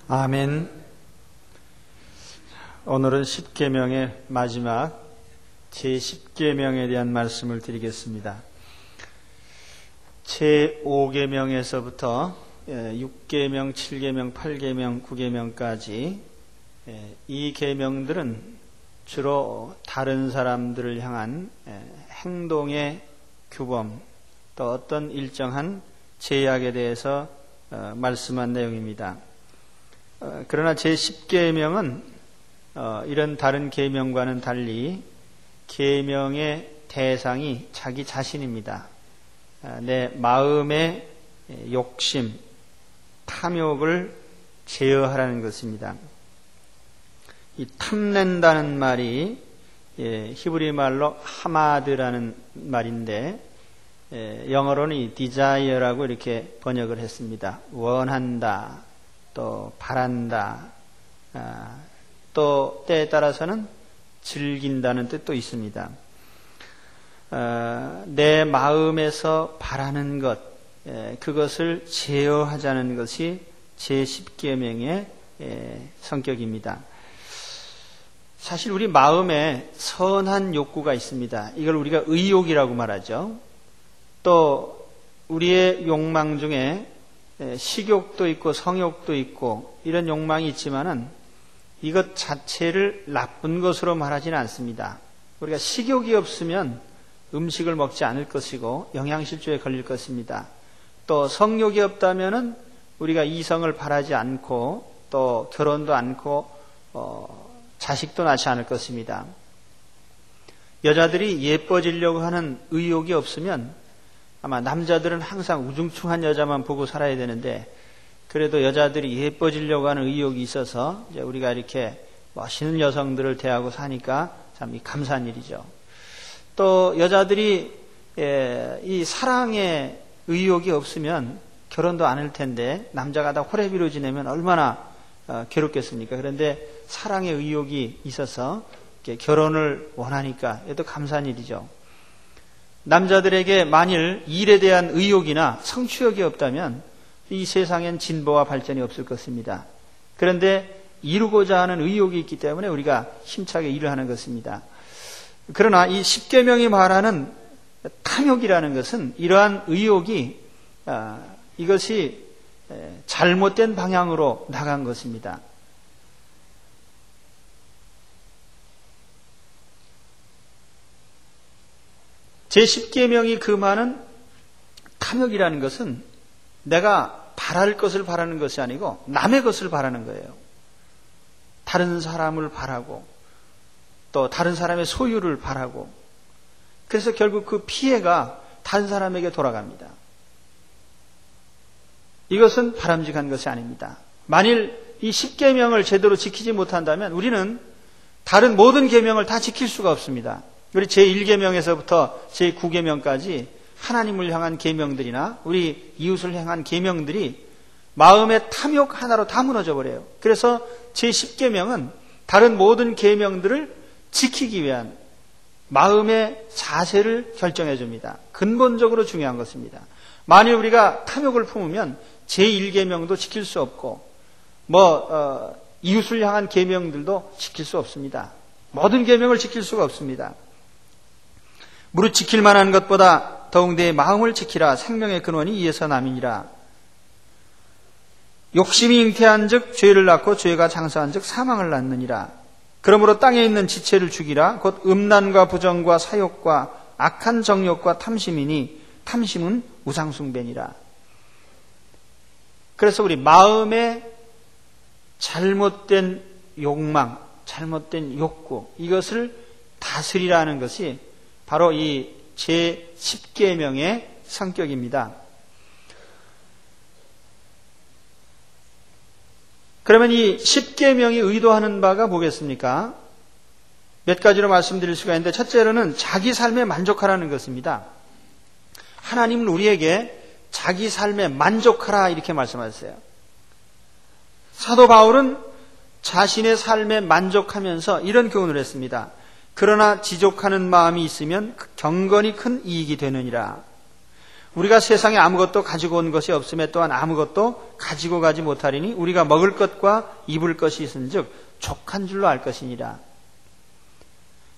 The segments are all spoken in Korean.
아멘. 오늘은 십계명의 마지막 제10계명에 대한 말씀을 드리겠습니다. 제5계명에서부터 6계명, 7계명, 8계명, 9계명까지 이 계명들은 주로 다른 사람들을 향한 행동의 규범, 또 어떤 일정한 제약에 대해서 말씀한 내용입니다. 그러나 제10계명은 이런 다른 계명과는 달리 계명의 대상이 자기 자신입니다. 내 마음의 욕심, 탐욕을 제어하라는 것입니다. 이 탐낸다는 말이 히브리 말로 하마드라는 말인데 영어로는 이 desire라고 이렇게 번역을 했습니다. 원한다, 또 바란다, 또 때에 따라서는 즐긴다는 뜻도 있습니다. 내 마음에서 바라는 것, 그것을 제어하자는 것이 제10계명의 성격입니다. 사실 우리 마음에 선한 욕구가 있습니다. 이걸 우리가 의욕이라고 말하죠. 또 우리의 욕망 중에 식욕도 있고 성욕도 있고 이런 욕망이 있지만은 이것 자체를 나쁜 것으로 말하지는 않습니다. 우리가 식욕이 없으면 음식을 먹지 않을 것이고 영양실조에 걸릴 것입니다. 또 성욕이 없다면은 우리가 이성을 바라지 않고 또 결혼도 않고 자식도 낳지 않을 것입니다. 여자들이 예뻐지려고 하는 의욕이 없으면 아마 남자들은 항상 우중충한 여자만 보고 살아야 되는데 그래도 여자들이 예뻐지려고 하는 의욕이 있어서 이제 우리가 이렇게 멋있는 여성들을 대하고 사니까 참 감사한 일이죠. 또 여자들이 이 사랑의 의욕이 없으면 결혼도 안 할 텐데 남자가 다 호래비로 지내면 얼마나 괴롭겠습니까? 그런데 사랑의 의욕이 있어서 결혼을 원하니까 이것도 감사한 일이죠. 남자들에게 만일 일에 대한 의욕이나 성취욕이 없다면 이 세상엔 진보와 발전이 없을 것입니다. 그런데 이루고자 하는 의욕이 있기 때문에 우리가 힘차게 일을 하는 것입니다. 그러나 이 10계명이 말하는 탐욕이라는 것은 이러한 의욕이 이것이 잘못된 방향으로 나간 것입니다. 제10계명이 금하는 탐욕이라는 것은 내가 바랄 것을 바라는 것이 아니고 남의 것을 바라는 거예요. 다른 사람을 바라고 또 다른 사람의 소유를 바라고 그래서 결국 그 피해가 다른 사람에게 돌아갑니다. 이것은 바람직한 것이 아닙니다. 만일 이 10계명을 제대로 지키지 못한다면 우리는 다른 모든 계명을 다 지킬 수가 없습니다. 우리 제1계명에서부터 제9계명까지 하나님을 향한 계명들이나 우리 이웃을 향한 계명들이 마음의 탐욕 하나로 다 무너져 버려요. 그래서 제10계명은 다른 모든 계명들을 지키기 위한 마음의 자세를 결정해 줍니다. 근본적으로 중요한 것입니다. 만일 우리가 탐욕을 품으면 제1계명도 지킬 수 없고 이웃을 향한 계명들도 지킬 수 없습니다. 모든 계명을 지킬 수가 없습니다. 무릇 지킬 만한 것보다 더욱 내 마음을 지키라. 생명의 근원이 이에서 남이니라. 욕심이 잉태한 즉 죄를 낳고 죄가 장사한 즉 사망을 낳느니라. 그러므로 땅에 있는 지체를 죽이라. 곧 음란과 부정과 사욕과 악한 정욕과 탐심이니 탐심은 우상숭배니라. 그래서 우리 마음의 잘못된 욕망, 잘못된 욕구, 이것을 다스리라는 것이 바로 이 제10계명의 성격입니다. 그러면 이 10계명이 의도하는 바가 뭐겠습니까? 몇 가지로 말씀드릴 수가 있는데 첫째로는 자기 삶에 만족하라는 것입니다. 하나님은 우리에게 자기 삶에 만족하라 이렇게 말씀하셨어요. 사도 바울은 자신의 삶에 만족하면서 이런 교훈을 했습니다. 그러나 지족하는 마음이 있으면 경건이 큰 이익이 되느니라. 우리가 세상에 아무것도 가지고 온 것이 없음에 또한 아무것도 가지고 가지 못하리니 우리가 먹을 것과 입을 것이 있은즉 족한 줄로 알 것이니라.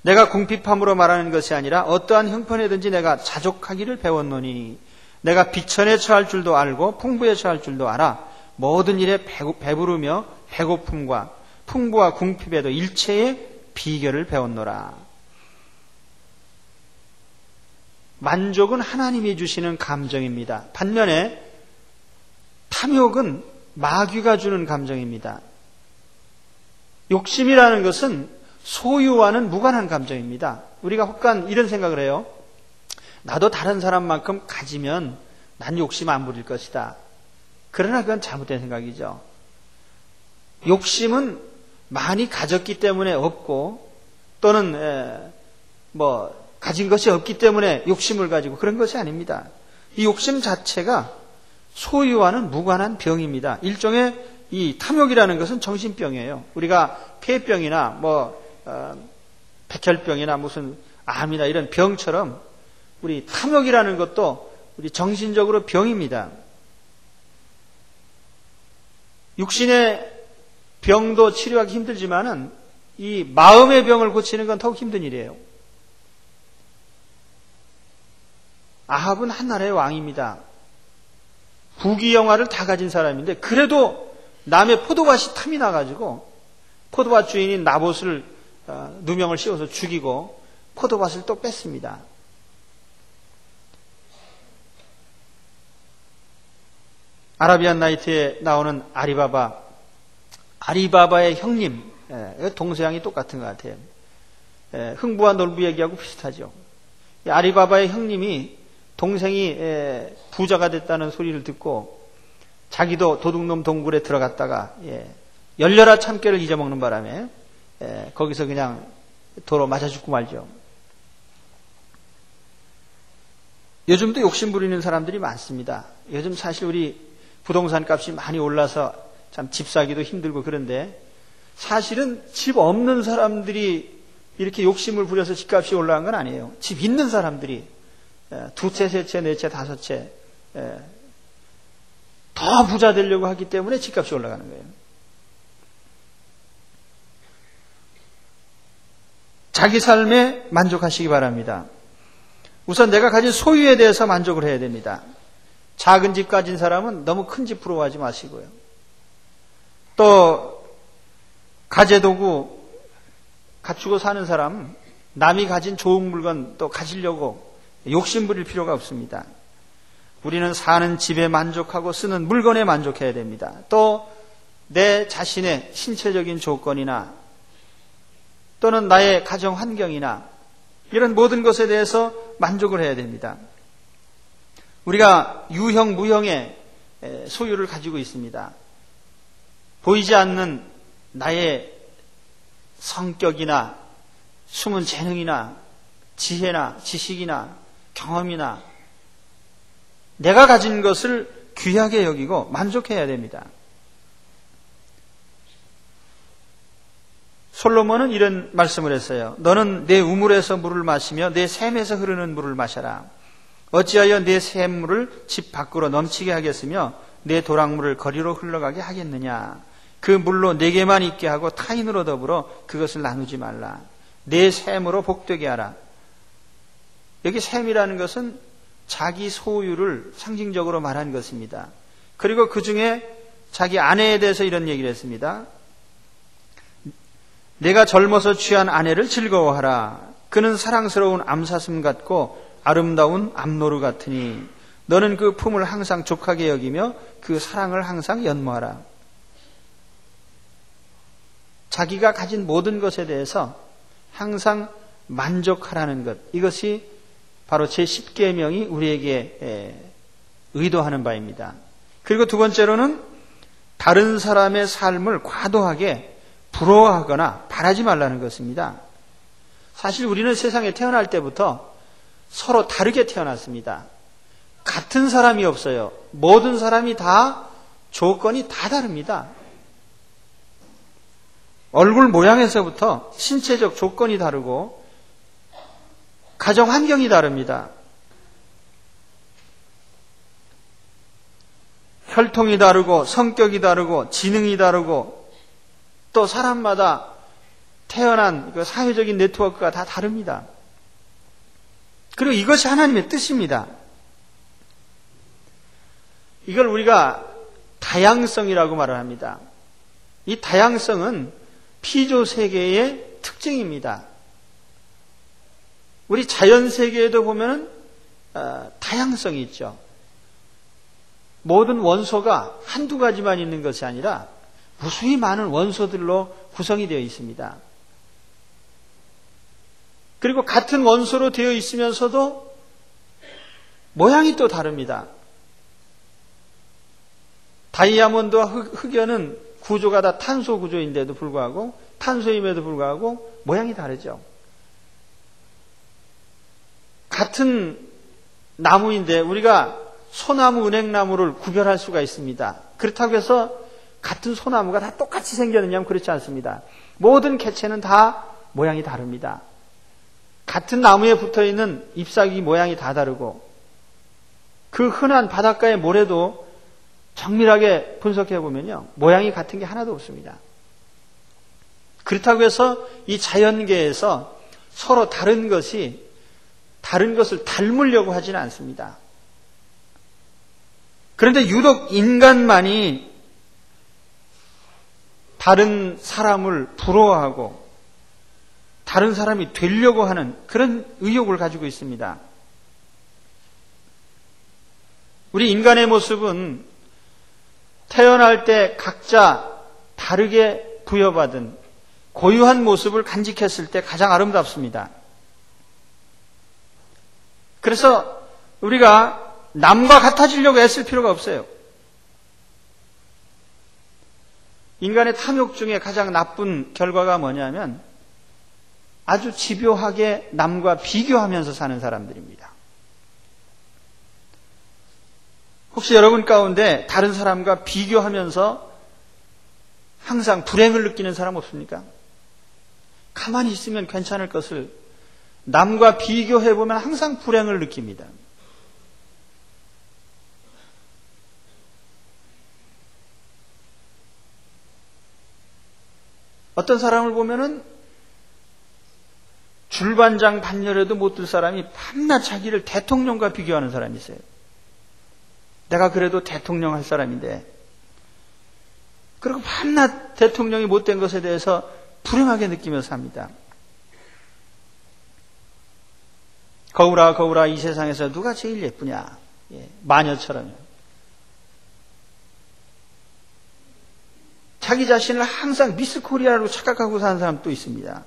내가 궁핍함으로 말하는 것이 아니라 어떠한 형편에든지 내가 자족하기를 배웠노니 내가 비천에 처할 줄도 알고 풍부에 처할 줄도 알아. 모든 일에 배부르며 배고픔과 풍부와 궁핍에도 일체의 비결을 배웠노라. 만족은 하나님이 주시는 감정입니다. 반면에 탐욕은 마귀가 주는 감정입니다. 욕심이라는 것은 소유와는 무관한 감정입니다. 우리가 혹간 이런 생각을 해요. 나도 다른 사람만큼 가지면 난 욕심 안 부릴 것이다. 그러나 그건 잘못된 생각이죠. 욕심은 많이 가졌기 때문에 없고 또는 가진 것이 없기 때문에 욕심을 가지고 그런 것이 아닙니다. 이 욕심 자체가 소유와는 무관한 병입니다. 일종의 이 탐욕이라는 것은 정신병이에요. 우리가 폐병이나 백혈병이나 무슨 암이나 이런 병처럼 우리 탐욕이라는 것도 우리 정신적으로 병입니다. 육신의 병도 치료하기 힘들지만은 이 마음의 병을 고치는 건 더욱 힘든 일이에요. 아합은 한 나라의 왕입니다. 부귀영화를 다 가진 사람인데 그래도 남의 포도밭이 탐이 나가지고 포도밭 주인인 나봇을 누명을 씌워서 죽이고 포도밭을 또 뺐습니다. 아라비안 나이트에 나오는 아리바바의 형님, 동서양이 똑같은 것 같아요. 흥부와 놀부 얘기하고 비슷하죠. 아리바바의 형님이 동생이 부자가 됐다는 소리를 듣고 자기도 도둑놈 동굴에 들어갔다가 열려라 참깨를 잊어먹는 바람에 거기서 그냥 도로 맞아 죽고 말죠. 요즘도 욕심 부리는 사람들이 많습니다. 요즘 사실 우리 부동산 값이 많이 올라서 참 집 사기도 힘들고 그런데 사실은 집 없는 사람들이 이렇게 욕심을 부려서 집값이 올라간 건 아니에요. 집 있는 사람들이 두 채, 세 채, 네 채, 다섯 채 더 부자 되려고 하기 때문에 집값이 올라가는 거예요. 자기 삶에 만족하시기 바랍니다. 우선 내가 가진 소유에 대해서 만족을 해야 됩니다. 작은 집 가진 사람은 너무 큰 집 부러워하지 마시고요. 또 가재도구 갖추고 사는 사람, 남이 가진 좋은 물건 또 가지려고 욕심 부릴 필요가 없습니다. 우리는 사는 집에 만족하고 쓰는 물건에 만족해야 됩니다. 또 내 자신의 신체적인 조건이나 또는 나의 가정 환경이나 이런 모든 것에 대해서 만족을 해야 됩니다. 우리가 유형, 무형의 소유를 가지고 있습니다. 보이지 않는 나의 성격이나 숨은 재능이나 지혜나 지식이나 경험이나 내가 가진 것을 귀하게 여기고 만족해야 됩니다. 솔로몬은 이런 말씀을 했어요. 너는 내 우물에서 물을 마시며 내 샘에서 흐르는 물을 마셔라. 어찌하여 내 샘물을 집 밖으로 넘치게 하겠으며 내 도랑물을 거리로 흘러가게 하겠느냐. 그 물로 내게만 있게 하고 타인으로 더불어 그것을 나누지 말라. 내 샘으로 복되게 하라. 여기 샘이라는 것은 자기 소유를 상징적으로 말한 것입니다. 그리고 그 중에 자기 아내에 대해서 이런 얘기를 했습니다. 내가 젊어서 취한 아내를 즐거워하라. 그는 사랑스러운 암사슴 같고 아름다운 암노루 같으니 너는 그 품을 항상 족하게 여기며 그 사랑을 항상 연모하라. 자기가 가진 모든 것에 대해서 항상 만족하라는 것, 이것이 바로 제10계명이 우리에게 의도하는 바입니다. 그리고 두 번째로는 다른 사람의 삶을 과도하게 부러워하거나 바라지 말라는 것입니다. 사실 우리는 세상에 태어날 때부터 서로 다르게 태어났습니다. 같은 사람이 없어요. 모든 사람이 다 조건이 다 다릅니다. 얼굴 모양에서부터 신체적 조건이 다르고 가정 환경이 다릅니다. 혈통이 다르고 성격이 다르고 지능이 다르고 또 사람마다 태어난 그 사회적인 네트워크가 다 다릅니다. 그리고 이것이 하나님의 뜻입니다. 이걸 우리가 다양성이라고 말을 합니다. 이 다양성은 피조 세계의 특징입니다. 우리 자연 세계에도 보면은 다양성이 있죠. 모든 원소가 한두 가지만 있는 것이 아니라 무수히 많은 원소들로 구성이 되어 있습니다. 그리고 같은 원소로 되어 있으면서도 모양이 또 다릅니다. 다이아몬드와 흑연은 구조가 다 탄소 구조인데도 불구하고 탄소임에도 불구하고 모양이 다르죠. 같은 나무인데 우리가 소나무, 은행나무를 구별할 수가 있습니다. 그렇다고 해서 같은 소나무가 다 똑같이 생겼느냐면 그렇지 않습니다. 모든 개체는 다 모양이 다릅니다. 같은 나무에 붙어있는 잎사귀 모양이 다 다르고 그 흔한 바닷가의 모래도 정밀하게 분석해 보면요, 모양이 같은 게 하나도 없습니다. 그렇다고 해서 이 자연계에서 서로 다른 것을 닮으려고 하지는 않습니다. 그런데 유독 인간만이 다른 사람을 부러워하고 다른 사람이 되려고 하는 그런 의욕을 가지고 있습니다. 우리 인간의 모습은 태어날 때 각자 다르게 부여받은 고유한 모습을 간직했을 때 가장 아름답습니다. 그래서 우리가 남과 같아지려고 애쓸 필요가 없어요. 인간의 탐욕 중에 가장 나쁜 결과가 뭐냐면 아주 집요하게 남과 비교하면서 사는 사람들입니다. 혹시 여러분 가운데 다른 사람과 비교하면서 항상 불행을 느끼는 사람 없습니까? 가만히 있으면 괜찮을 것을 남과 비교해보면 항상 불행을 느낍니다. 어떤 사람을 보면은 줄반장 반열에도 못 들 사람이 밤낮 자기를 대통령과 비교하는 사람이 있어요. 내가 그래도 대통령 할 사람인데, 그리고 밤낮 대통령이 못된 것에 대해서 불행하게 느끼면서 삽니다. 거울아 거울아 이 세상에서 누가 제일 예쁘냐? 마녀처럼. 자기 자신을 항상 미스 코리아로 착각하고 사는 사람도 있습니다.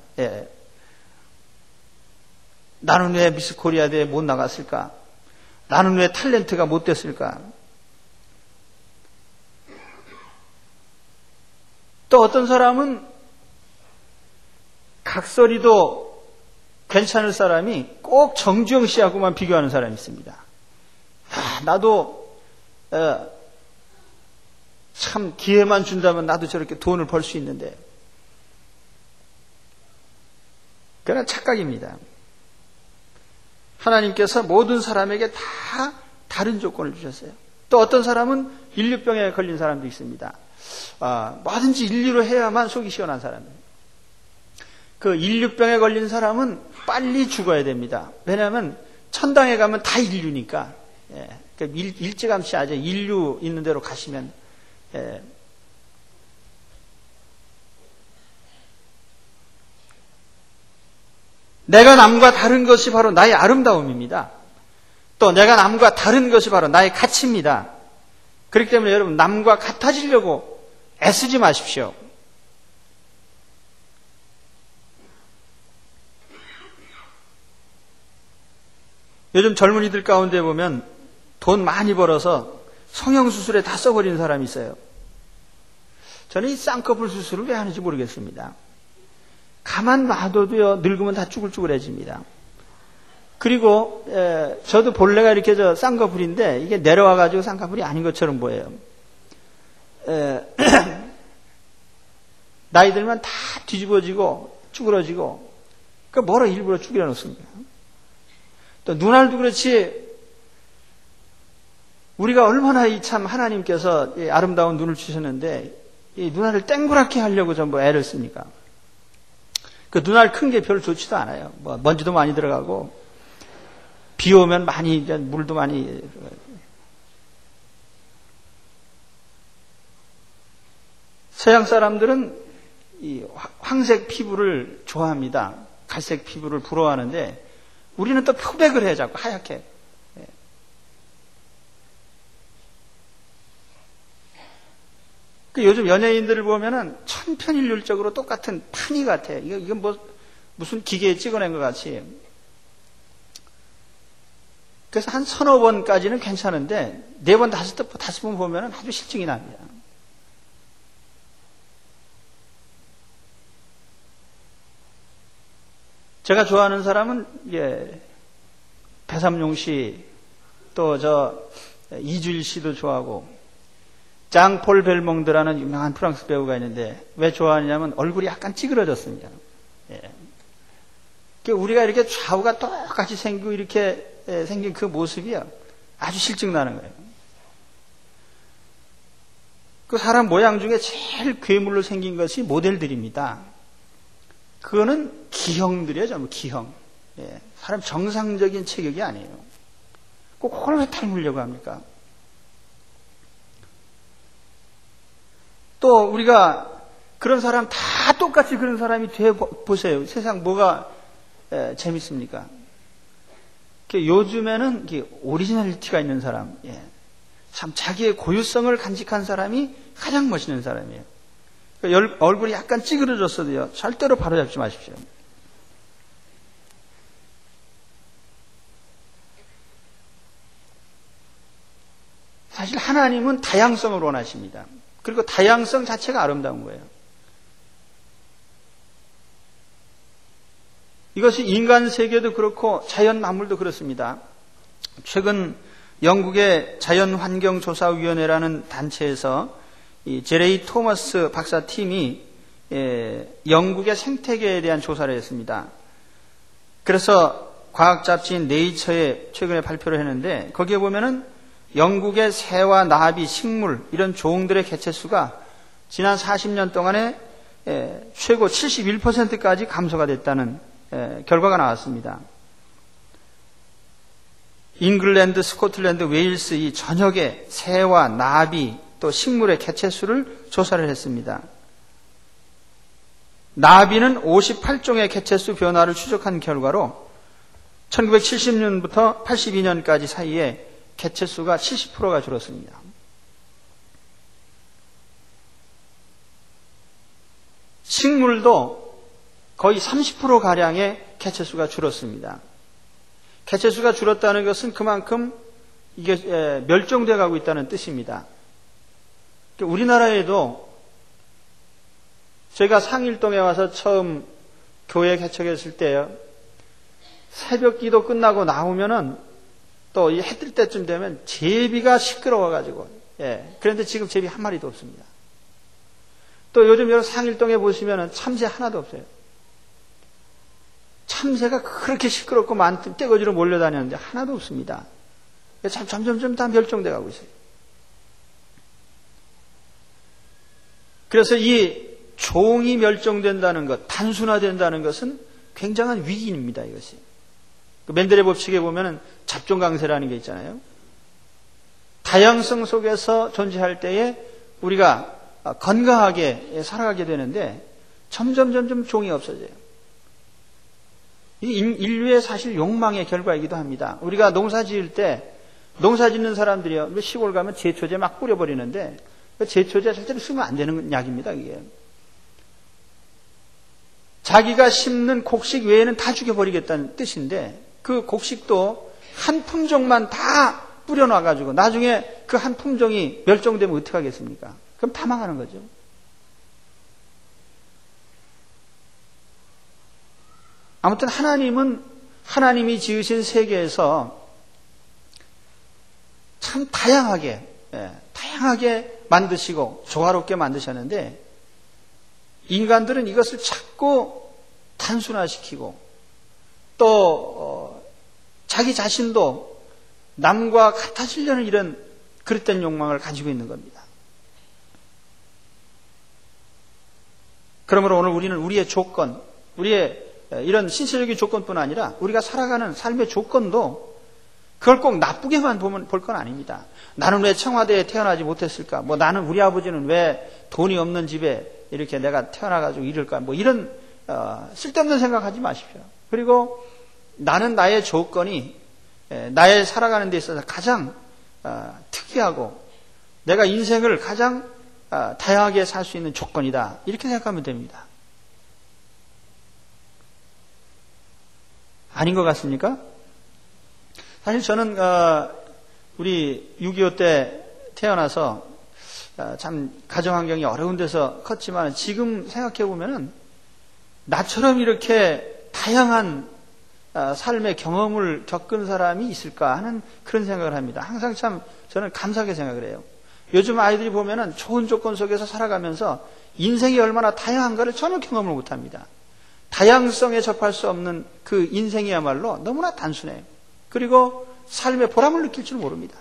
나는 왜 미스 코리아 대회에 못 나갔을까? 나는 왜 탤런트가 못 됐을까? 또 어떤 사람은 각설이도 괜찮을 사람이 꼭 정주영 씨하고만 비교하는 사람이 있습니다. 나도 참 기회만 준다면 나도 저렇게 돈을 벌 수 있는데. 그건 착각입니다. 하나님께서 모든 사람에게 다 다른 조건을 주셨어요. 또 어떤 사람은 인류병에 걸린 사람도 있습니다. 뭐든지 인류로 해야만 속이 시원한 사람이에요. 그 인류병에 걸린 사람은 빨리 죽어야 됩니다. 왜냐하면 천당에 가면 다 인류니까. 일찌감치 아주 인류 있는 데로 가시면. 내가 남과 다른 것이 바로 나의 아름다움입니다. 또 내가 남과 다른 것이 바로 나의 가치입니다. 그렇기 때문에 여러분, 남과 같아지려고 애쓰지 마십시오. 요즘 젊은이들 가운데 보면 돈 많이 벌어서 성형수술에 다 써버리는 사람이 있어요. 저는 이 쌍꺼풀 수술을 왜 하는지 모르겠습니다. 가만 놔둬도요, 늙으면 다 쭈글쭈글해집니다. 그리고 저도 본래가 이렇게 쌍꺼풀인데 이게 내려와가지고 쌍꺼풀이 아닌 것처럼 보여요. 나이 들면 다 뒤집어지고 쭈그러지고, 그 뭐로 일부러 쭈그려 놓습니다. 또 눈알도 그렇지, 우리가 얼마나 이 참 하나님께서 이 아름다운 눈을 주셨는데 이 눈알을 땡그랗게 하려고 전부 애를 씁니까? 그 눈알 큰 게 별로 좋지도 않아요. 뭐 먼지도 많이 들어가고 비 오면 많이 이제 물도 많이 들어가고. 서양 사람들은 이 황색 피부를 좋아합니다. 갈색 피부를 부러워하는데 우리는 또 표백을 해 자꾸 하얗게. 그 요즘 연예인들을 보면은 천편일률적으로 똑같은 판이 같아. 이건 뭐 무슨 기계에 찍어낸 것 같이. 그래서 한 서너 번까지는 괜찮은데 네 번 다섯 번 보면은 아주 실증이 납니다. 제가 좋아하는 사람은 배삼용 씨, 또 이주일 씨도 좋아하고 장폴 벨몽드라는 유명한 프랑스 배우가 있는데 왜 좋아하냐면 얼굴이 약간 찌그러졌습니다. 우리가 이렇게 좌우가 똑같이 생기고 이렇게 생긴 그 모습이요 아주 실증나는 거예요. 그 사람 모양 중에 제일 괴물로 생긴 것이 모델들입니다. 그거는 기형들이에요, 전부 기형. 사람 정상적인 체격이 아니에요. 꼭 그걸 왜 닮으려고 합니까? 또 우리가 그런 사람 다 똑같이 그런 사람이 돼 보세요. 세상 뭐가 재밌습니까? 요즘에는 오리지널리티가 있는 사람, 참 자기의 고유성을 간직한 사람이 가장 멋있는 사람이에요. 얼굴이 약간 찌그러졌어도요, 절대로 바로잡지 마십시오. 사실 하나님은 다양성을 원하십니다. 그리고 다양성 자체가 아름다운 거예요. 이것이 인간 세계도 그렇고 자연 만물도 그렇습니다. 최근 영국의 자연환경조사위원회라는 단체에서 이 제레이 토머스 박사 팀이 영국의 생태계에 대한 조사를 했습니다. 그래서 과학 잡지인 네이처에 최근에 발표를 했는데 거기에 보면은 영국의 새와 나비, 식물 이런 종들의 개체수가 지난 40년 동안에 최고 71%까지 감소가 됐다는 결과가 나왔습니다. 잉글랜드, 스코틀랜드, 웨일스 이 전역의 새와 나비 또 식물의 개체수를 조사를 했습니다. 나비는 58종의 개체수 변화를 추적한 결과로 1970년부터 82년까지 사이에 개체수가 70%가 줄었습니다. 식물도 거의 30%가량의 개체수가 줄었습니다. 개체수가 줄었다는 것은 그만큼 이게 멸종돼 가고 있다는 뜻입니다. 우리나라에도 제가 상일동에 와서 처음 교회 개척했을 때요, 새벽 기도 끝나고 나오면은 또 이 해 뜰 때쯤 되면 제비가 시끄러워가지고, 그런데 지금 제비 한 마리도 없습니다. 또 요즘 여기 상일동에 보시면은 참새 하나도 없어요. 참새가 그렇게 시끄럽고 많던 떼거지로 몰려다녔는데 하나도 없습니다. 점점 다 멸종돼 가고 있어요. 그래서 이 종이 멸종된다는 것, 단순화된다는 것은 굉장한 위기입니다, 이것이. 맨델의 법칙에 보면은 잡종강세라는 게 있잖아요. 다양성 속에서 존재할 때에 우리가 건강하게 살아가게 되는데 점점 종이 없어져요. 이 인류의 사실 욕망의 결과이기도 합니다. 우리가 농사 지을 때 농사 짓는 사람들이요, 시골 가면 제초제 막 뿌려버리는데 제초제 절대로 쓰면 안 되는 약입니다, 이게. 자기가 심는 곡식 외에는 다 죽여버리겠다는 뜻인데 그 곡식도 한 품종만 다 뿌려놔가지고 나중에 그 한 품종이 멸종되면 어떻게 하겠습니까? 그럼 다 망하는 거죠. 아무튼 하나님은 하나님이 지으신 세계에서 참 다양하게 만드시고 조화롭게 만드셨는데 인간들은 이것을 자꾸 단순화시키고 또 자기 자신도 남과 같아지려는 이런 그릇된 욕망을 가지고 있는 겁니다. 그러므로 오늘 우리는 우리의 조건, 우리의 이런 신체적인 조건뿐 아니라 우리가 살아가는 삶의 조건도 그걸 꼭 나쁘게만 볼 건 아닙니다. 나는 왜 청와대에 태어나지 못했을까? 나는 우리 아버지는 왜 돈이 없는 집에 이렇게 내가 태어나가지고 이럴까? 이런 쓸데없는 생각하지 마십시오. 그리고 나는 나의 조건이 나의 살아가는 데 있어서 가장 특이하고 내가 인생을 가장 다양하게 살 수 있는 조건이다. 이렇게 생각하면 됩니다. 아닌 것 같습니까? 사실 저는 우리 6.25 때 태어나서 참 가정환경이 어려운 데서 컸지만 지금 생각해 보면은 나처럼 이렇게 다양한 삶의 경험을 겪은 사람이 있을까 하는 그런 생각을 합니다. 항상 참 저는 감사하게 생각을 해요. 요즘 아이들이 보면은 좋은 조건 속에서 살아가면서 인생이 얼마나 다양한가를 전혀 경험을 못합니다. 다양성에 접할 수 없는 그 인생이야말로 너무나 단순해요. 그리고 삶의 보람을 느낄 줄 모릅니다.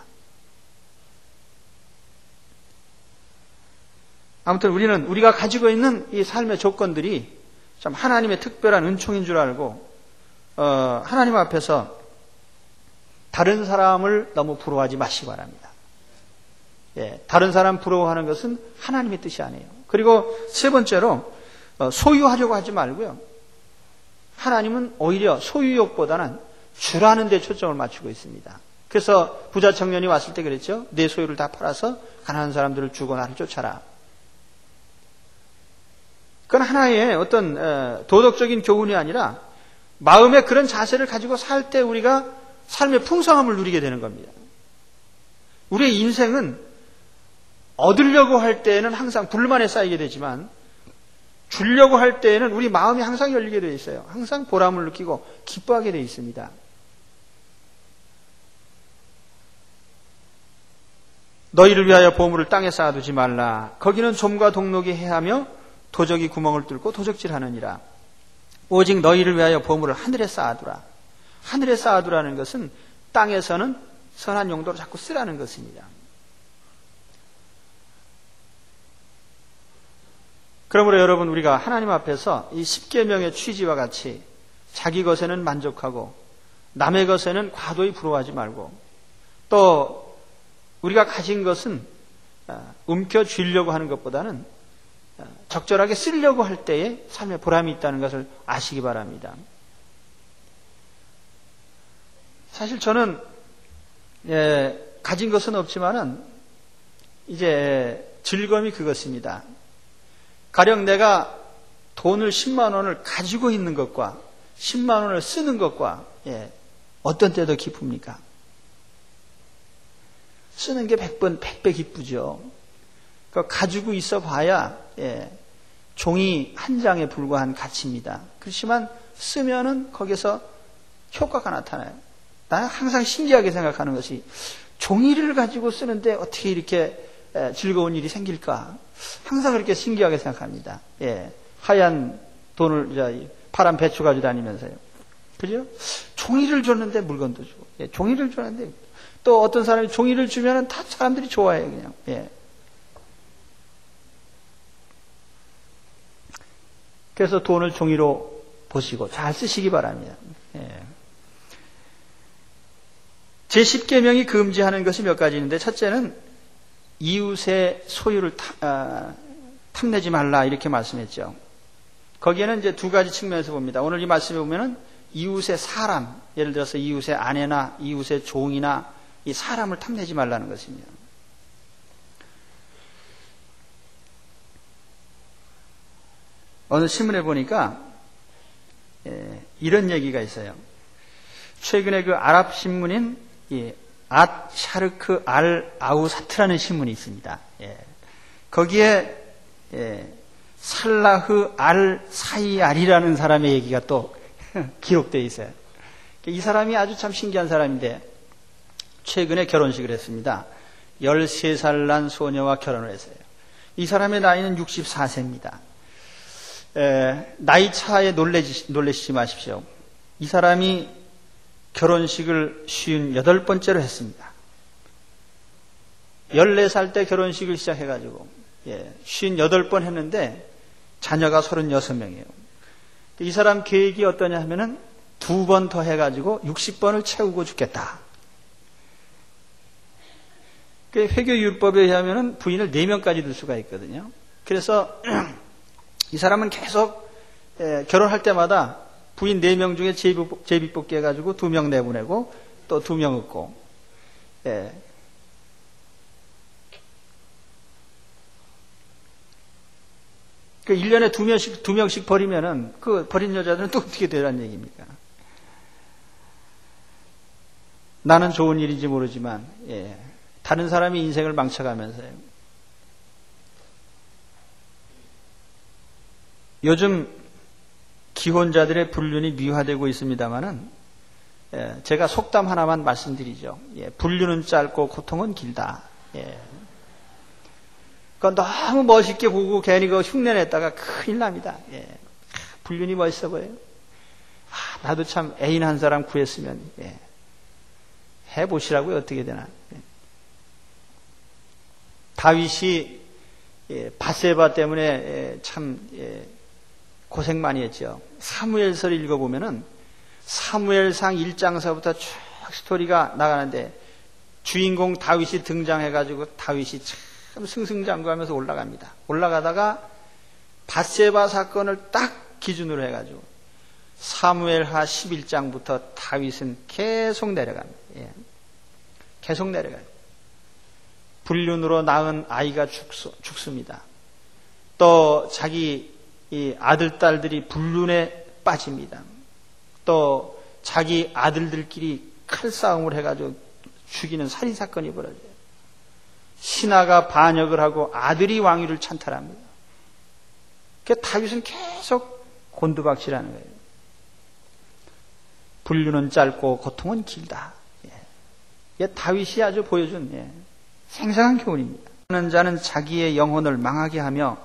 아무튼 우리가 가지고 있는 이 삶의 조건들이 참 하나님의 특별한 은총인 줄 알고 하나님 앞에서 다른 사람을 너무 부러워하지 마시기 바랍니다. 다른 사람 부러워하는 것은 하나님의 뜻이 아니에요. 그리고 세 번째로 소유하려고 하지 말고요. 하나님은 오히려 소유욕보다는 주라는 데 초점을 맞추고 있습니다. 그래서 부자 청년이 왔을 때 그랬죠. 내 소유를 다 팔아서 가난한 사람들을 주고 나를 쫓아라. 그건 하나의 어떤 도덕적인 교훈이 아니라 마음의 그런 자세를 가지고 살 때 우리가 삶의 풍성함을 누리게 되는 겁니다. 우리의 인생은 얻으려고 할 때에는 항상 불만에 쌓이게 되지만 주려고 할 때에는 우리 마음이 항상 열리게 되어 있어요. 항상 보람을 느끼고 기뻐하게 되어 있습니다. 너희를 위하여 보물을 땅에 쌓아두지 말라. 거기는 좀과 동록이 해하며 도적이 구멍을 뚫고 도적질하느니라. 오직 너희를 위하여 보물을 하늘에 쌓아두라. 하늘에 쌓아두라는 것은 땅에서는 선한 용도로 자꾸 쓰라는 것입니다. 그러므로 여러분, 우리가 하나님 앞에서 이 십계명의 취지와 같이 자기 것에는 만족하고 남의 것에는 과도히 부러워하지 말고 또 우리가 가진 것은 움켜쥐려고 하는 것보다는 적절하게 쓰려고 할 때에 삶에 보람이 있다는 것을 아시기 바랍니다. 사실 저는 가진 것은 없지만은 이제 즐거움이 그것입니다. 가령 내가 돈을 10만 원을 가지고 있는 것과 10만 원을 쓰는 것과 어떤 때 더 기쁩니까? 쓰는 게 100배 기쁘죠. 그러니까 가지고 있어 봐야 종이 한 장에 불과한 가치입니다. 그렇지만 쓰면은 거기서 효과가 나타나요. 나는 항상 신기하게 생각하는 것이 종이를 가지고 쓰는데 어떻게 이렇게 즐거운 일이 생길까? 항상 그렇게 신기하게 생각합니다. 하얀 돈을 파란 배추 가지고 다니면서요. 그죠? 종이를 줬는데 물건도 주고, 종이를 줬는데 또 어떤 사람이 종이를 주면은 다 사람들이 좋아해요, 그냥. 그래서 돈을 종이로 보시고 잘 쓰시기 바랍니다. 제10계명이 금지하는 것이 몇 가지 있는데, 첫째는 이웃의 소유를 탐내지 말라 이렇게 말씀했죠. 거기에는 이제 두 가지 측면에서 봅니다. 오늘 이 말씀에 보면은 이웃의 사람, 예를 들어서 이웃의 아내나 이웃의 종이나 이 사람을 탐내지 말라는 것입니다. 어느 신문에 보니까 이런 얘기가 있어요. 최근에 그 아랍 신문인 앗 샤르크 알 아우사트라는 신문이 있습니다. 거기에 살라흐 알 사이알이라는 사람의 얘기가 또 기록되어 있어요. 이 사람이 아주 참 신기한 사람인데 최근에 결혼식을 했습니다. 13살 난 소녀와 결혼을 했어요. 이 사람의 나이는 64세입니다. 나이 차에 놀라시지 마십시오. 이 사람이 결혼식을 58번째로 했습니다. 14살 때 결혼식을 시작해가지고 58번 했는데 자녀가 36명이에요. 이 사람 계획이 어떠냐 하면은 2번 더 해가지고 60번을 채우고 죽겠다. 회교율법에 의하면은 부인을 4명까지 둘 수가 있거든요. 그래서 이 사람은 계속 결혼할 때마다 부인 4명 중에 제비뽑기 해가지고 2명 내보내고 또 2명 얻고, 그 1년에 2명씩 버리면은 그 버린 여자들은 또 어떻게 되라는 얘기입니까? 나는 좋은 일인지 모르지만, 다른 사람이 인생을 망쳐가면서요. 요즘 기혼자들의 불륜이 미화되고 있습니다만은, 제가 속담 하나만 말씀드리죠. 불륜은 짧고 고통은 길다. 그건 너무 멋있게 보고 괜히 그 흉내냈다가 큰일 납니다. 불륜이 멋있어 보여요. 나도 참 애인 한 사람 구했으면, 해보시라고요. 어떻게 되나. 다윗이 밧세바 때문에 참 고생 많이 했죠. 사무엘서를 읽어보면은 사무엘상 1장서부터 쭉 스토리가 나가는데 주인공 다윗이 등장해가지고 다윗이 참 승승장구하면서 올라갑니다. 올라가다가 밧세바 사건을 딱 기준으로 해가지고 사무엘하 11장부터 다윗은 계속 내려갑니다. 계속 내려가요. 불륜으로 낳은 아이가 죽습니다. 또 자기 이 아들, 딸들이 불륜에 빠집니다. 또 자기 아들들끼리 칼싸움을 해가지고 죽이는 살인사건이 벌어져요. 신하가 반역을 하고 아들이 왕위를 찬탈합니다. 그러니까 다윗은 계속 곤두박질하는 거예요. 불륜은 짧고 고통은 길다. 다윗이 아주 보여준 생생한 교훈입니다. 하는 자는 자기의 영혼을 망하게 하며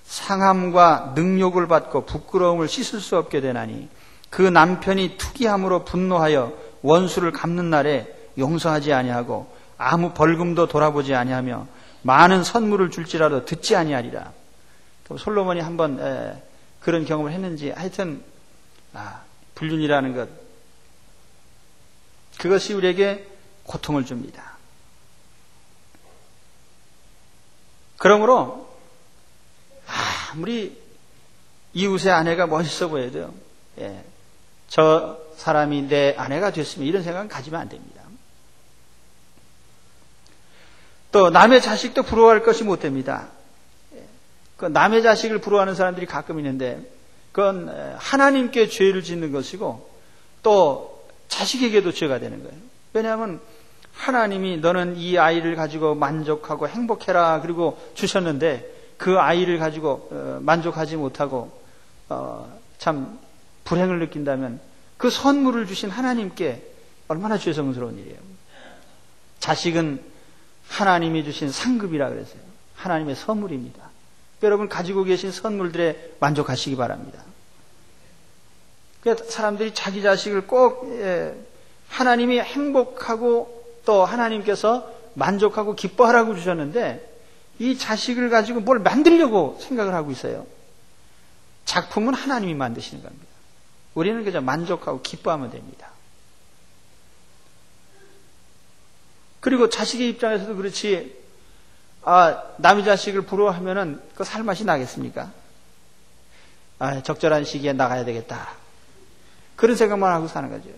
상함과 능욕을 받고 부끄러움을 씻을 수 없게 되나니 그 남편이 투기함으로 분노하여 원수를 갚는 날에 용서하지 아니하고 아무 벌금도 돌아보지 아니하며 많은 선물을 줄지라도 듣지 아니하리라. 솔로몬이 한번 그런 경험을 했는지 하여튼 불륜이라는 것, 그것이 우리에게 고통을 줍니다. 그러므로 아무리 이웃의 아내가 멋있어 보여도 저 사람이 내 아내가 됐으면 이런 생각은 가지면 안 됩니다. 또 남의 자식도 부러워할 것이 못 됩니다. 그 남의 자식을 부러워하는 사람들이 가끔 있는데 그건 하나님께 죄를 짓는 것이고 또 자식에게도 죄가 되는 거예요. 왜냐하면 하나님이 너는 이 아이를 가지고 만족하고 행복해라 그리고 주셨는데 그 아이를 가지고 만족하지 못하고 참 불행을 느낀다면 그 선물을 주신 하나님께 얼마나 죄송스러운 일이에요. 자식은 하나님이 주신 상급이라 그랬어요. 하나님의 선물입니다. 여러분 가지고 계신 선물들에 만족하시기 바랍니다. 그러니까 사람들이 자기 자식을 꼭 하나님이 행복하고 또 하나님께서 만족하고 기뻐하라고 주셨는데 이 자식을 가지고 뭘 만들려고 생각을 하고 있어요. 작품은 하나님이 만드시는 겁니다. 우리는 그저 만족하고 기뻐하면 됩니다. 그리고 자식의 입장에서도 그렇지, 남의 자식을 부러워하면은 그 살맛이 나겠습니까? 적절한 시기에 나가야 되겠다. 그런 생각만 하고 사는 거죠.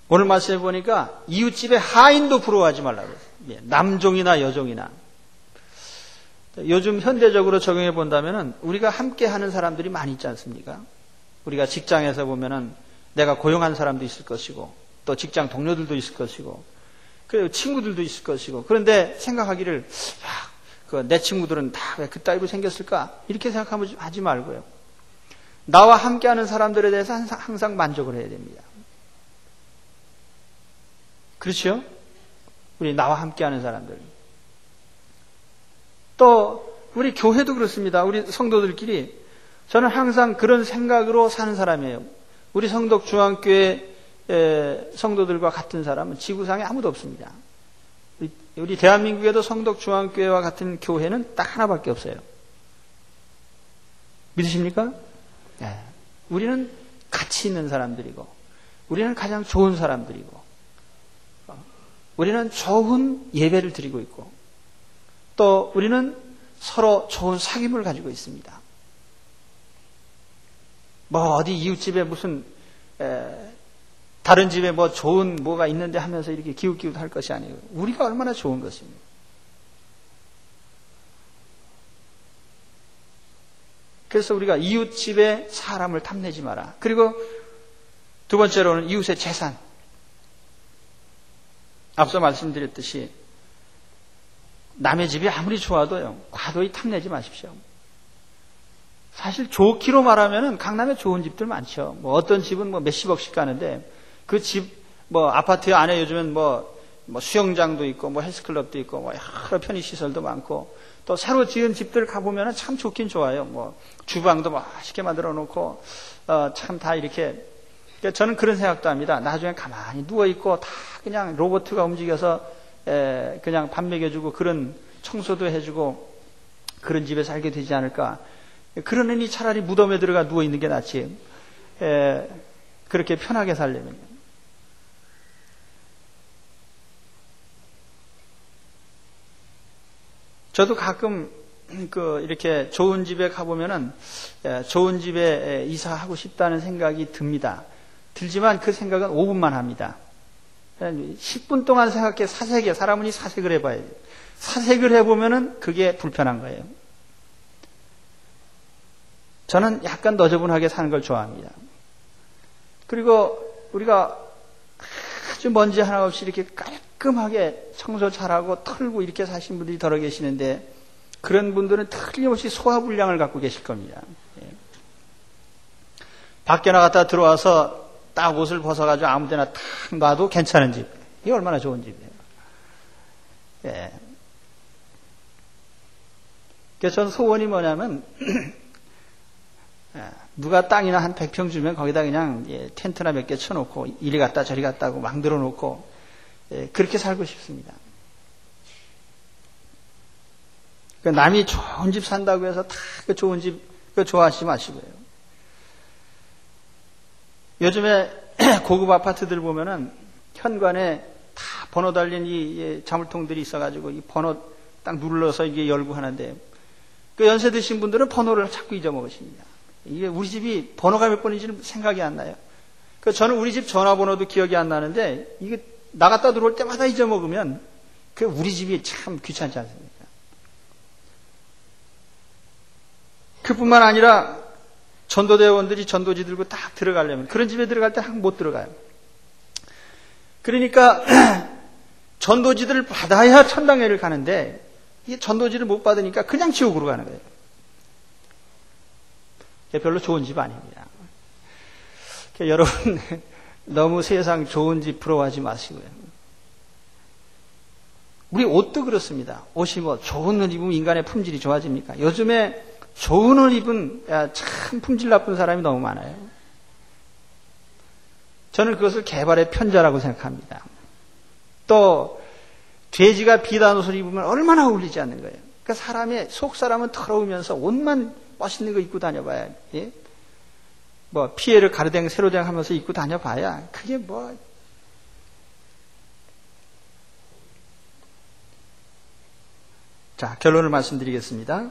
오늘 말씀해 보니까 이웃집의 하인도 부러워하지 말라고 했어요. 남종이나 여종이나. 요즘 현대적으로 적용해 본다면은 우리가 함께 하는 사람들이 많이 있지 않습니까? 우리가 직장에서 보면은 내가 고용한 사람도 있을 것이고 또 직장 동료들도 있을 것이고 그리고 친구들도 있을 것이고 그런데 생각하기를 내 친구들은 다 왜 그따위로 생겼을까? 이렇게 생각하면 하지 말고요. 나와 함께 하는 사람들에 대해서 항상 만족을 해야 됩니다. 그렇죠? 우리 나와 함께하는 사람들. 또 우리 교회도 그렇습니다. 우리 성도들끼리 저는 항상 그런 생각으로 사는 사람이에요. 우리 성덕 중앙교회 성도들과 같은 사람은 지구상에 아무도 없습니다. 우리 대한민국에도 성덕 중앙교회와 같은 교회는 딱 하나밖에 없어요. 믿으십니까? 네. 우리는 가치 있는 사람들이고, 우리는 가장 좋은 사람들이고, 우리는 좋은 예배를 드리고 있고, 또 우리는 서로 좋은 사귐을 가지고 있습니다. 뭐 어디 이웃집에 무슨 다른 집에 뭐 좋은 뭐가 있는데 하면서 이렇게 기웃기웃 할 것이 아니에요. 우리가 얼마나 좋은 것입니다. 그래서 우리가 이웃집에 사람을 탐내지 마라. 그리고 두 번째로는 이웃의 재산. 앞서 말씀드렸듯이 남의 집이 아무리 좋아도요, 과도히 탐내지 마십시오. 사실 좋기로 말하면은 강남에 좋은 집들 많죠. 뭐 어떤 집은 뭐 몇십억씩 가는데 그 집 뭐 아파트 안에 요즘은 뭐 수영장도 있고 뭐 헬스클럽도 있고 뭐 여러 편의시설도 많고 또 새로 지은 집들 가보면은 참 좋긴 좋아요. 뭐 주방도 맛있게 만들어 놓고 참 다 이렇게. 그러니까 저는 그런 생각도 합니다. 나중에 가만히 누워 있고 다 그냥 로봇가 움직여서 그냥 밥 먹여주고 그런 청소도 해주고 그런 집에 살게 되지 않을까. 그러느니 차라리 무덤에 들어가 누워 있는 게 낫지. 그렇게 편하게 살려면. 저도 가끔 이렇게 좋은 집에 가보면은 좋은 집에 이사하고 싶다는 생각이 듭니다. 들지만 그 생각은 5분만 합니다. 10분 동안 생각해 사색에 사람은 사색을 해봐야 돼요. 사색을 해보면은 그게 불편한 거예요. 저는 약간 너저분하게 사는 걸 좋아합니다. 그리고 우리가 아주 먼지 하나 없이 이렇게 깔끔하게 청소 잘하고 털고 이렇게 사신 분들이 더러 계시는데 그런 분들은 틀림없이 소화불량을 갖고 계실 겁니다. 밖에 나갔다 들어와서 딱 옷을 벗어가지고 아무 데나 탁 놔도 괜찮은 집. 이게 얼마나 좋은 집이에요. 예. 그래서 전 소원이 뭐냐면 누가 땅이나 한 100평 주면 거기다 그냥 텐트나 몇 개 쳐놓고 이리 갔다 저리 갔다 하고 망들어 놓고 그렇게 살고 싶습니다. 그러니까 남이 좋은 집 산다고 해서 다 그 좋은 집 그거 좋아하시지 마시고요. 요즘에 고급 아파트들 보면은 현관에 다 번호 달린 이 자물통들이 있어가지고 이 번호 딱 눌러서 이게 열고 하는데 그 연세 드신 분들은 번호를 자꾸 잊어먹으십니다. 이게 우리 집이 번호가 몇 번인지는 생각이 안 나요. 그 저는 우리 집 전화번호도 기억이 안 나는데 이게 나갔다 들어올 때마다 잊어먹으면 그 우리 집이 참 귀찮지 않습니까? 그뿐만 아니라 전도대원들이 전도지 들고 딱 들어가려면 그런 집에 들어갈 때 항상 못 들어가요. 그러니까 전도지들을 받아야 천당에를 가는데 이 전도지를 못 받으니까 그냥 지옥으로 가는 거예요. 별로 좋은 집 아닙니다. 여러분 너무 세상 좋은 집 부러워하지 마시고요. 우리 옷도 그렇습니다. 옷이 뭐 좋은 옷 입으면 인간의 품질이 좋아집니까? 요즘에 좋은 옷 입은 참 품질 나쁜 사람이 너무 많아요. 저는 그것을 개발의 편자라고 생각합니다. 또 돼지가 비단 옷을 입으면 얼마나 어울리지 않는 거예요. 그러니까 사람의 속사람은 더러우면서 옷만 멋있는 거 입고 다녀봐야, 예? 뭐 피해를 가르댕 세로댕 하면서 입고 다녀봐야 그게 뭐. 자, 결론을 말씀드리겠습니다.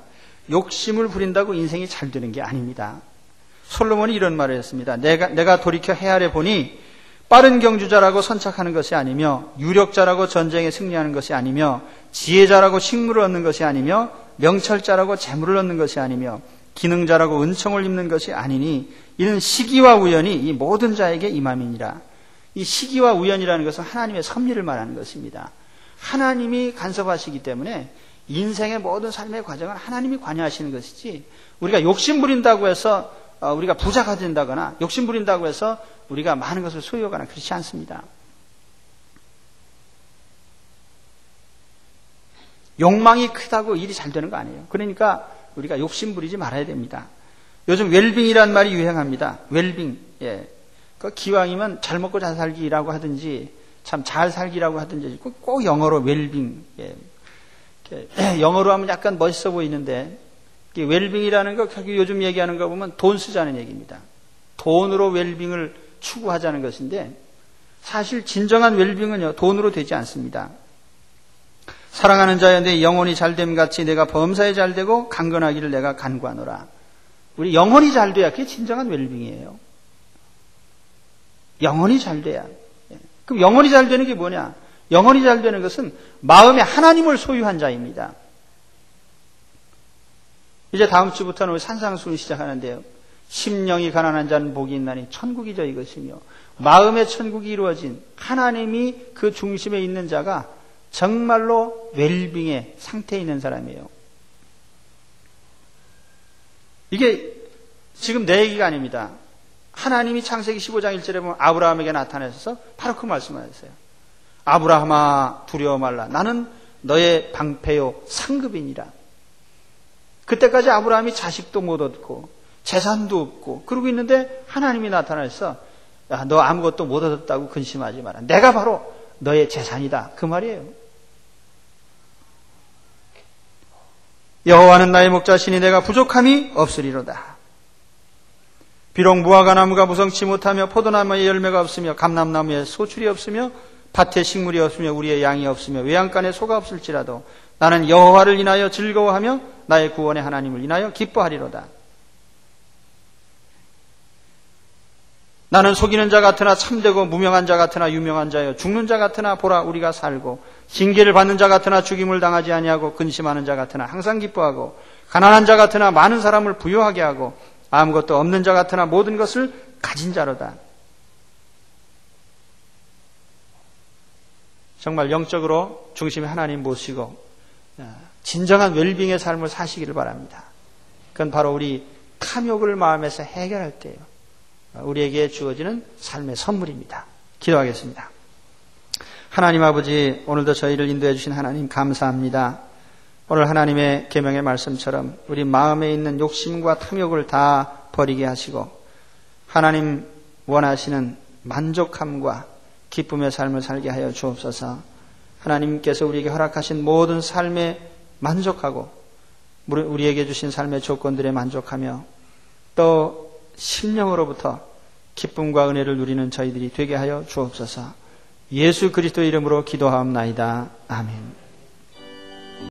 욕심을 부린다고 인생이 잘 되는 게 아닙니다. 솔로몬이 이런 말을 했습니다. 내가 돌이켜 헤아려 보니 빠른 경주자라고 선착하는 것이 아니며 유력자라고 전쟁에 승리하는 것이 아니며 지혜자라고 식물을 얻는 것이 아니며 명철자라고 재물을 얻는 것이 아니며 기능자라고 은총을 입는 것이 아니니 이는 시기와 우연이 이 모든 자에게 임함이니라. 이 시기와 우연이라는 것은 하나님의 섭리를 말하는 것입니다. 하나님이 간섭하시기 때문에 인생의 모든 삶의 과정은 하나님이 관여하시는 것이지 우리가 욕심 부린다고 해서 우리가 부자가 된다거나 욕심 부린다고 해서 우리가 많은 것을 소유하거나 그렇지 않습니다. 욕망이 크다고 일이 잘 되는 거 아니에요. 그러니까 우리가 욕심 부리지 말아야 됩니다. 요즘 웰빙이란 말이 유행합니다. 웰빙. 예. 그 기왕이면 잘 먹고 잘 살기라고 하든지 참 잘 살기라고 하든지 꼭 영어로 웰빙. 예. 영어로 하면 약간 멋있어 보이는데 웰빙이라는 거 요즘 얘기하는 거 보면 돈 쓰자는 얘기입니다. 돈으로 웰빙을 추구하자는 것인데 사실 진정한 웰빙은요 돈으로 되지 않습니다. 사랑하는 자여 내 영혼이 잘됨 같이 내가 범사에 잘되고 강건하기를 내가 간구하노라. 우리 영혼이 잘돼야 그게 진정한 웰빙이에요. 영혼이 잘돼야. 그럼 영혼이 잘되는 게 뭐냐? 영혼이 잘되는 것은 마음에 하나님을 소유한 자입니다. 이제 다음 주부터는 우리 산상수훈 시작하는데요. 심령이 가난한 자는 복이 있나니 천국이 저희 것이며 마음의 천국이 이루어진 하나님이 그 중심에 있는 자가 정말로 웰빙의 상태에 있는 사람이에요. 이게 지금 내 얘기가 아닙니다. 하나님이 창세기 15장 1절에 보면 아브라함에게 나타나셔서 바로 그 말씀을 하셨어요. 아브라함아 두려워 말라. 나는 너의 방패요 상급이니라. 그때까지 아브라함이 자식도 못 얻고 재산도 없고 그러고 있는데 하나님이 나타나셔서 야, 너 아무것도 못 얻었다고 근심하지 마라. 내가 바로 너의 재산이다. 그 말이에요. 여호와는 나의 목자시니 내가 부족함이 없으리로다. 비록 무화과나무가 무성치 못하며 포도나무에 열매가 없으며 감람나무에 소출이 없으며 밭에 식물이 없으며 우리의 양이 없으며 외양간에 소가 없을지라도 나는 여호와를 인하여 즐거워하며 나의 구원의 하나님을 인하여 기뻐하리로다. 나는 속이는 자 같으나 참되고 무명한 자 같으나 유명한 자여 죽는 자 같으나 보라 우리가 살고 징계를 받는 자 같으나 죽임을 당하지 아니하고 근심하는 자 같으나 항상 기뻐하고 가난한 자 같으나 많은 사람을 부유하게 하고 아무것도 없는 자 같으나 모든 것을 가진 자로다. 정말 영적으로 중심에 하나님 모시고 진정한 웰빙의 삶을 사시기를 바랍니다. 그건 바로 우리 탐욕을 마음에서 해결할 때예요. 우리에게 주어지는 삶의 선물입니다. 기도하겠습니다. 하나님 아버지, 오늘도 저희를 인도해 주신 하나님 감사합니다. 오늘 하나님의 계명의 말씀처럼 우리 마음에 있는 욕심과 탐욕을 다 버리게 하시고 하나님 원하시는 만족함과 기쁨의 삶을 살게 하여 주옵소서. 하나님께서 우리에게 허락하신 모든 삶에 만족하고 우리에게 주신 삶의 조건들에 만족하며 또 심령으로부터 기쁨과 은혜를 누리는 저희들이 되게 하여 주옵소서. 예수 그리스도 이름으로 기도하옵나이다. 아멘.